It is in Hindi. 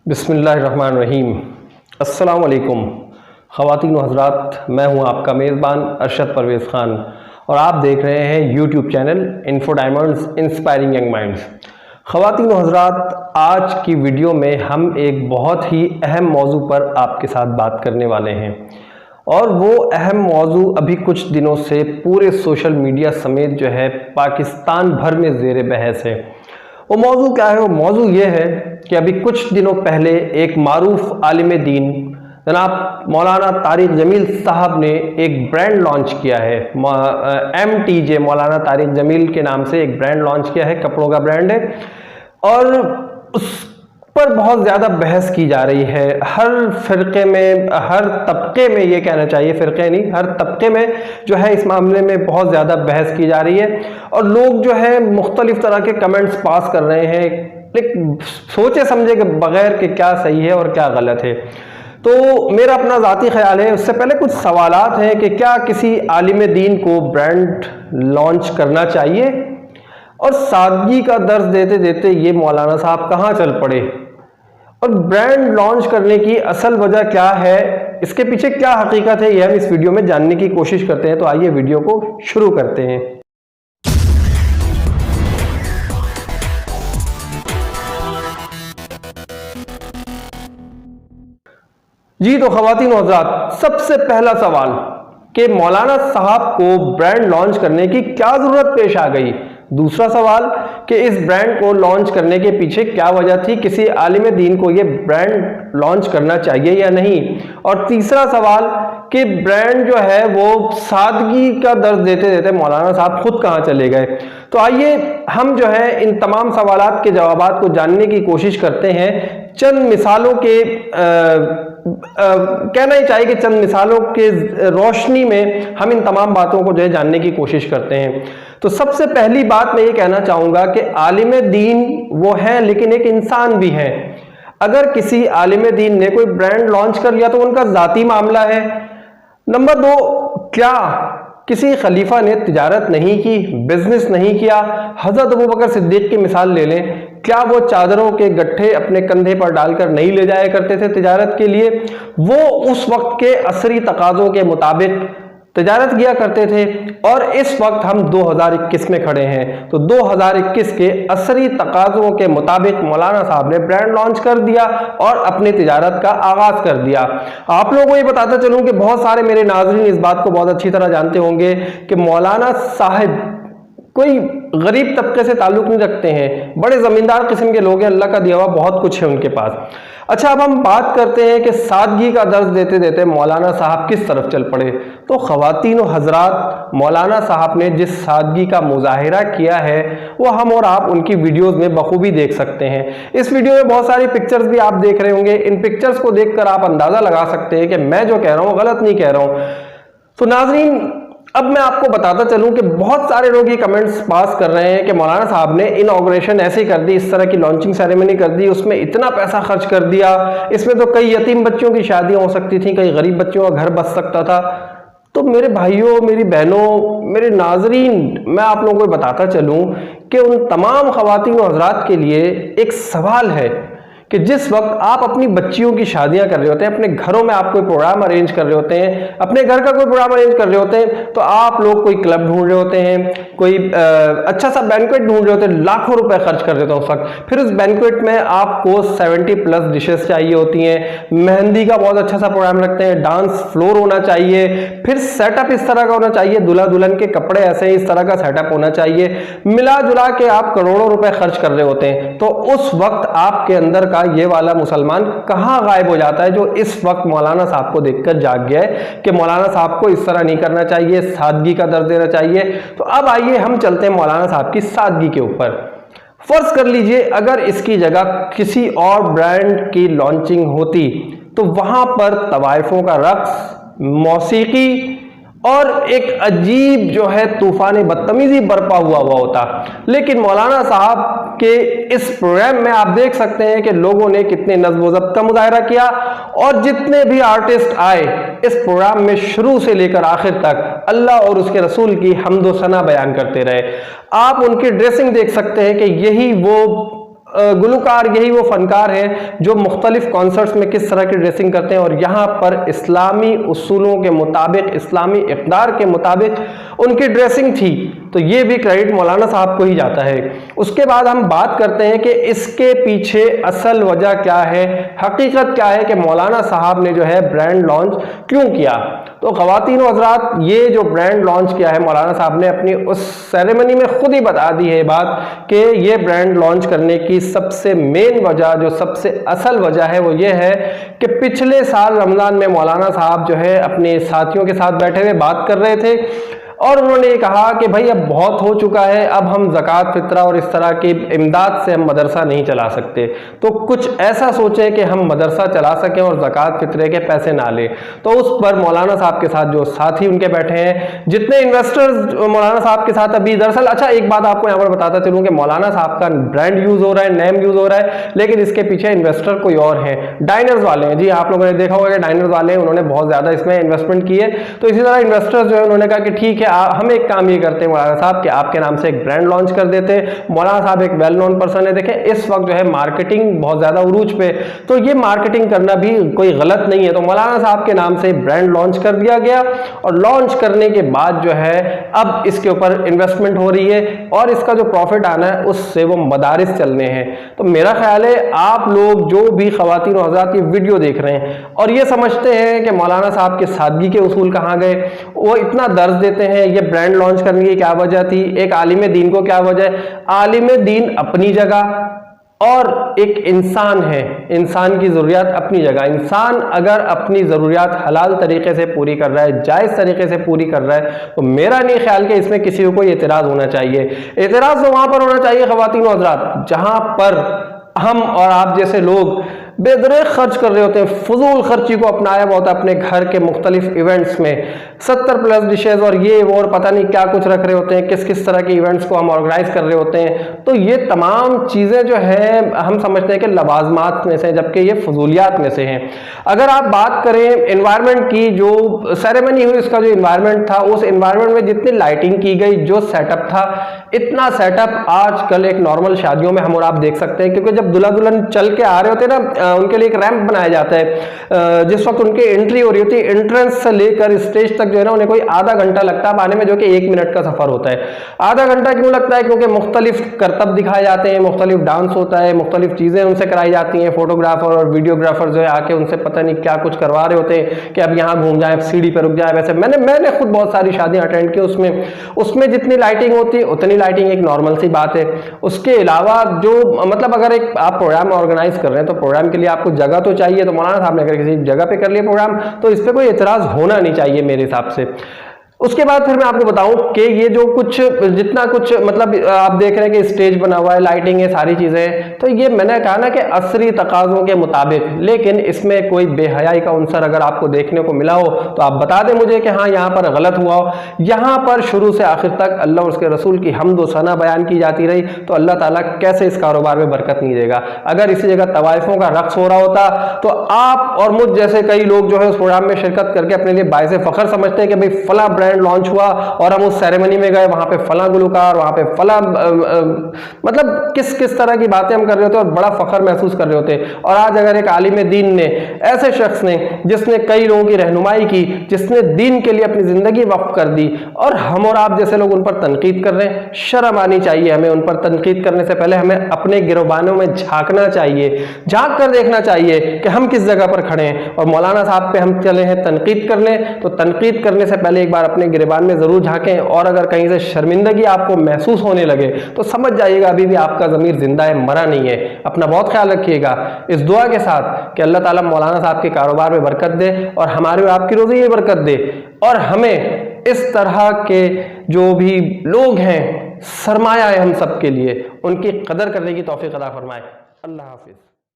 बिस्मिल्लाहिर्रहमानिर्रहीम। अस्सलाम वालेकुम ख़वातीन व हज़रात, मैं हूं आपका मेज़बान अरशद परवेज़ ख़ान और आप देख रहे हैं YouTube channel info diamonds inspiring young minds. ख़वातीन व हज़रात, आज की वीडियो में हम एक बहुत ही अहम मौजू पर आपके साथ बात करने वाले हैं और वो अहम मौजू अभी कुछ दिनों से पूरे सोशल मीडिया समेत जो है पाकिस्तान भर में ज़ेर बहस है। वो मौजू क्या है? वो मौजू ये है कि अभी कुछ दिनों पहले एक मारूफ आलिम दीन जनाब मौलाना तारिक जमील साहब ने एक ब्रांड लॉन्च किया है। MTJ मौलाना तारिक जमील के नाम से एक ब्रांड लॉन्च किया है, कपड़ों का ब्रांड है और उस पर बहुत ज़्यादा बहस की जा रही है। हर फ़िरक़े में, हर तबके में, ये कहना चाहिए फ़िरक़े नहीं, हर तबके में जो है इस मामले में बहुत ज़्यादा बहस की जा रही है और लोग जो है मुख्तलिफ तरह के कमेंट्स पास कर रहे हैं, लेकिन सोचे समझे के बगैर कि क्या सही है और क्या गलत है। तो मेरा अपना ज़ाती ख्याल है, उससे पहले कुछ सवालात हैं कि क्या किसी आलिम दीन को ब्रांड लॉन्च करना चाहिए, और सादगी का दर्ज देते देते ये मौलाना साहब कहाँ चल पड़े और ब्रांड लॉन्च करने की असल वजह क्या है, इसके पीछे क्या हकीकत है, ये हम इस वीडियो में जानने की कोशिश करते हैं। तो आइए वीडियो को शुरू करते हैं। जी तो ख़वातीन व हज़रात, सबसे पहला सवाल कि मौलाना साहब को ब्रांड लॉन्च करने की क्या ज़रूरत पेश आ गई। दूसरा सवाल कि इस ब्रांड को लॉन्च करने के पीछे क्या वजह थी, किसी आलिम दीन को ये ब्रांड लॉन्च करना चाहिए या नहीं। और तीसरा सवाल कि ब्रांड जो है वो सादगी का दर्ज देते देते मौलाना साहब खुद कहाँ चले गए। तो आइए हम जो है इन तमाम सवालात के जवाबात को जानने की कोशिश करते हैं। चंद मिसालों के कहना ही चाहिए कि चंद मिसालों के रोशनी में हम इन तमाम बातों को जो है जानने की कोशिश करते हैं। तो सबसे पहली बात मैं ये कहना चाहूँगा कि आलिम दीन वो है लेकिन एक इंसान भी है। अगर किसी आलिम दीन ने कोई ब्रांड लॉन्च कर लिया तो उनका ज़ाती मामला है। नंबर दो, क्या किसी खलीफा ने तिजारत नहीं की, बिजनेस नहीं किया? हज़रत अबू बकर सिद्दीक की मिसाल ले लें, क्या वो चादरों के गट्ठे अपने कंधे पर डालकर नहीं ले जाया करते थे तिजारत के लिए? वो उस वक्त के असरी तकाज़ों के मुताबिक तिजारत किया करते थे और इस वक्त हम 2021 में खड़े हैं। तो 2021 के असरी तकाज़ों के मुताबिक मौलाना साहब ने ब्रांड लॉन्च कर दिया और अपनी तिजारत का आगाज़ कर दिया। आप लोगों को ये बताता चलूँ कि बहुत सारे मेरे नाज़रीन इस बात को बहुत अच्छी तरह जानते होंगे कि मौलाना साहब कोई गरीब तबके से ताल्लुक़ नहीं रखते हैं, बड़े ज़मींदार किस्म के लोग हैं, अल्लाह का दिया हुआ बहुत कुछ है उनके पास। अच्छा, अब हम बात करते हैं कि सादगी का दर्ज देते देते मौलाना साहब किस तरफ चल पड़े। तो ख़वातीन व हज़रात, मौलाना साहब ने जिस सादगी का मुज़ाहिरा किया है वो हम और आप उनकी वीडियोज़ में बखूबी देख सकते हैं। इस वीडियो में बहुत सारी पिक्चर्स भी आप देख रहे होंगे। इन पिक्चर्स को देखकर आप अंदाज़ा लगा सकते हैं कि मैं जो कह रहा हूँ गलत नहीं कह रहा हूँ। तो नाज़रीन, अब मैं आपको बताता चलूं कि बहुत सारे लोग ये कमेंट्स पास कर रहे हैं कि मौलाना साहब ने इनॉग्रेशन ऐसे कर दी, इस तरह की लॉन्चिंग सेरेमनी कर दी, उसमें इतना पैसा खर्च कर दिया, इसमें तो कई यतीम बच्चों की शादियां हो सकती थी, कई गरीब बच्चों का घर बस सकता था। तो मेरे भाइयों, मेरी बहनों, मेरे नाजरीन, मैं आप लोगों को बताता चलूं कि उन तमाम ख़वातीन व हज़रात के लिए एक सवाल है कि जिस वक्त आप अपनी बच्चियों की शादियां कर रहे होते हैं, अपने घरों में आप कोई प्रोग्राम अरेंज कर रहे होते हैं, अपने घर का कोई प्रोग्राम अरेंज कर रहे होते हैं, तो आप लोग कोई क्लब ढूंढ रहे होते हैं, कोई अच्छा सा बैंक्वेट ढूंढ रहे होते हैं, लाखों रुपए खर्च कर देते हैं उस वक्त। फिर उस बैंक्वेट में आपको 70+ डिशेस चाहिए होती हैं, मेहंदी का बहुत अच्छा सा प्रोग्राम रखते हैं, डांस फ्लोर होना चाहिए, फिर सेटअप इस तरह का होना चाहिए, दूल्हा दुल्हन के कपड़े ऐसे इस तरह का सेटअप होना चाहिए, मिला जुला के आप करोड़ों रुपए खर्च कर रहे होते हैं। तो उस वक्त आपके अंदर का ये वाला मुसलमान कहां गायब हो जाता है जो इस वक्त मौलाना साहब को देखकर जाग गया है कि मौलाना साहब को इस तरह नहीं करना चाहिए, सादगी का दर्ज देना चाहिए। तो अब आइए हम चलते हैं मौलाना साहब की सादगी के ऊपर। फर्ज कर लीजिए अगर इसकी जगह किसी और ब्रांड की लॉन्चिंग होती तो वहां पर तवाइफों का रक्स, मौसीकी और एक अजीब जो है तूफान बदतमीजी बरपा हुआ होता। लेकिन मौलाना साहब के इस प्रोग्राम में आप देख सकते हैं कि लोगों ने कितने नज़्म व ज़ब्त का मुजाहिरा किया और जितने भी आर्टिस्ट आए इस प्रोग्राम में शुरू से लेकर आखिर तक अल्लाह और उसके रसूल की हम्द व सना बयान करते रहे। आप उनकी ड्रेसिंग देख सकते हैं कि यही वो गुलकार, यही वो फनकार हैं जो मुख्तलिफ कॉन्सर्ट्स में किस तरह की ड्रेसिंग करते हैं और यहाँ पर इस्लामी उसूलों के मुताबिक, इस्लामी इक़दार के मुताबिक उनकी ड्रेसिंग थी। तो ये भी क्रेडिट मौलाना साहब को ही जाता है। उसके बाद हम बात करते हैं कि इसके पीछे असल वजह क्या है, हकीकत क्या है कि मौलाना साहब ने जो है ब्रांड लॉन्च क्यों किया। तो ख़वातीन व हज़रात, ये जो ब्रांड लॉन्च किया है मौलाना साहब ने अपनी उस सेरेमनी में खुद ही बता दी है बात कि ये ब्रांड लॉन्च करने की सबसे मेन वजह, जो सबसे असल वजह है वो ये है कि पिछले साल रमज़ान में मौलाना साहब जो है अपने साथियों के साथ बैठे हुए बात कर रहे थे और उन्होंने ये कहा कि भाई अब बहुत हो चुका है, अब हम ज़कात फित्रा और इस तरह की इमदाद से हम मदरसा नहीं चला सकते, तो कुछ ऐसा सोचें कि हम मदरसा चला सकें और ज़कात फित्रे के पैसे ना लें। तो उस पर मौलाना साहब के साथ जो साथी उनके बैठे हैं, जितने इन्वेस्टर्स मौलाना साहब के साथ अभी, दरअसल अच्छा एक बात आपको यहाँ पर बताता चलूँ कि मौलाना साहब का ब्रांड यूज़ हो रहा है, नेम यूज़ हो रहा है, लेकिन इसके पीछे इन्वेस्टर कोई और हैं, डाइनर्स वाले हैं। जी आप लोगों ने देखा होगा कि डाइनर्स वाले हैं, उन्होंने बहुत ज़्यादा इसमें इन्वेस्टमेंट की है। तो इसी तरह इन्वेस्टर्स जो है उन्होंने कहा कि ठीक है, हम एक काम ये करते हैं मौलाना साहब कि आपके नाम से एक ब्रांड लॉन्च कर देते हैं। मौलाना साहब एक वेल नोन पर्सन है, देखें इस वक्त जो है मार्केटिंग बहुत ज्यादा उरूज पे, तो ये मार्केटिंग करना भी कोई गलत नहीं है। तो मौलाना साहब के नाम से ब्रांड लॉन्च कर दिया गया और लॉन्च करने के बाद जो है अब इसके ऊपर इन्वेस्टमेंट हो रही है और इसका जो प्रॉफिट आना है उससे वो मदारिस चलने हैं। तो मेरा ख्याल है आप लोग जो भी ख़वातीन और हज़रात ये वीडियो देख रहे हैं और ये समझते हैं कि मौलाना साहब के सादगी के उसूल कहाँ गए, वो इतना दर्ज देते हैं, ये ब्रांड लॉन्च करने की क्या वजह थी, एक आलिम दीन को क्या वजह है। आलिम दीन अपनी जगह और एक इंसान है, इंसान की ज़रूरियात अपनी जगह। इंसान अगर अपनी ज़रूरियात हलाल तरीके से पूरी कर रहा है, जायज़ तरीके से पूरी कर रहा है, तो मेरा नहीं ख्याल कि इसमें किसी को कोई एतराज़ होना चाहिए। एतराज़ तो वहाँ पर होना चाहिए ख़वातीन और हज़रात जहाँ पर हम और आप जैसे लोग बेदरेक खर्च कर रहे होते हैं, फजूल खर्ची को अपनाया हुआ होता है अपने घर के मुख्तलिफ इवेंट्स में, 70+ डिशेज और ये वो और पता नहीं क्या कुछ रख रहे होते हैं, किस किस तरह के इवेंट्स को हम ऑर्गेनाइज कर रहे होते हैं। तो ये तमाम चीज़ें जो है हम समझते हैं कि लवाजमात में से, जबकि ये फजूलियात में से हैं। अगर आप बात करें एनवायरनमेंट की, जो सेरेमनी हुई उसका जो इन्वायरमेंट था, उस इन्वायरमेंट में जितनी लाइटिंग की गई, जो सेटअप था, इतना सेटअप आजकल एक नॉर्मल शादियों में हम और आप देख सकते हैं, क्योंकि जब दुल्हा दुल्हन चल के आ रहे होते हैं ना, उनके लिए एक रैंप बनाया जाता है। जिस वक्त उनकी एंट्री हो रही होती है, एंट्रेंस से लेकर स्टेज तक जो है ना उन्हें कोई आधा घंटा लगता है आने में, जो कि 1 मिनट का सफर होता है। आधा घंटा क्यों लगता है? क्योंकि मुख्तलिफ करतब दिखाए जाते हैं, मुख्तलिफ डांस होता है, मुख्तलिफ चीजें उनसे कराई जाती हैं। फोटोग्राफर और वीडियोग्राफर जो है आके उनसे पता नहीं क्या कुछ करवा रहे होते हैं कि अब यहाँ घूम जाए, सीढ़ी पर रुक जाए। वैसे मैंने खुद बहुत सारी शादियां अटेंड की, उसमें जितनी लाइटिंग होती है उतनी लाइटिंग एक नॉर्मल सी बात है। उसके अलावा जो मतलब अगर एक आप प्रोग्राम ऑर्गेनाइज कर रहे हैं तो प्रोग्राम के लिए आपको जगह तो चाहिए। तो मौलाना साहब ने अगर किसी जगह पे कर लिया प्रोग्राम तो इस पे कोई एतराज होना नहीं चाहिए मेरे हिसाब से। उसके बाद फिर मैं आपको बताऊं कि ये जो कुछ जितना कुछ मतलब आप देख रहे हैं कि स्टेज बना हुआ है, लाइटिंग है, सारी चीजें, तो ये मैंने कहा ना कि असरी तकाज़ों के मुताबिक, लेकिन इसमें कोई बेहयाई का अंसर अगर आपको देखने को मिला हो तो आप बता दें मुझे कि हाँ यहाँ पर गलत हुआ हो। यहाँ पर शुरू से आखिर तक अल्लाह और उसके रसूल की हम्द व सना बयान की जाती रही, तो अल्लाह ताला कैसे इस कारोबार में बरकत नहीं देगा। अगर इसी जगह तवाइफों का रक्स हो रहा होता तो आप और मुझ जैसे कई लोग जो है उस प्रोग्राम में शिरकत करके अपने लिए बायसे फख्र समझते हैं कि भाई फला ब्रांड लॉन्च हुआ और हम उस सेरेमनी में गए, वहां पे फला गुलकार, वहां पे फला मतलब किस किस तरह की बातें हम कर रहे होते और बड़ा फख्र महसूस कर रहे होते। और आज अगर एक आलिम दीन ने, ऐसे शख्स ने जिसने कई लोगों की रहनुमाई की, जिसने दीन के लिए अपनी जिंदगी वक्फ कर दी, और हम और आप जैसे लोग उन पर तनकीद कर रहे हैं, शर्म आनी चाहिए हमें। उन पर तनकीद करने से पहले हमें अपने गिरबानों में झांकना चाहिए, झांक कर देखना चाहिए कि हम किस जगह पर खड़े हैं। और मौलाना साहब पे हम चले हैं तनकीद करने, तो तनकीद करने से पहले एक बार अपने गिरबान में जरूर झांकें। और अगर कहीं से शर्मिंदगी आपको महसूस होने लगे तो समझ जाइएगा अभी भी आपका ज़मीर जिंदा है, मरा नहीं है। अपना बहुत ख्याल रखिएगा इस दुआ के साथ कि अल्लाह ताला मौलाना साहब के कारोबार में बरकत दे और हमारे और आपकी रोज़ी में बरकत दे, और हमें इस तरह के जो भी लोग हैं, सरमाया है हम सब के लिए, उनकी कदर करने की तौफीक अता फरमाए। अल्लाह हाफिज़।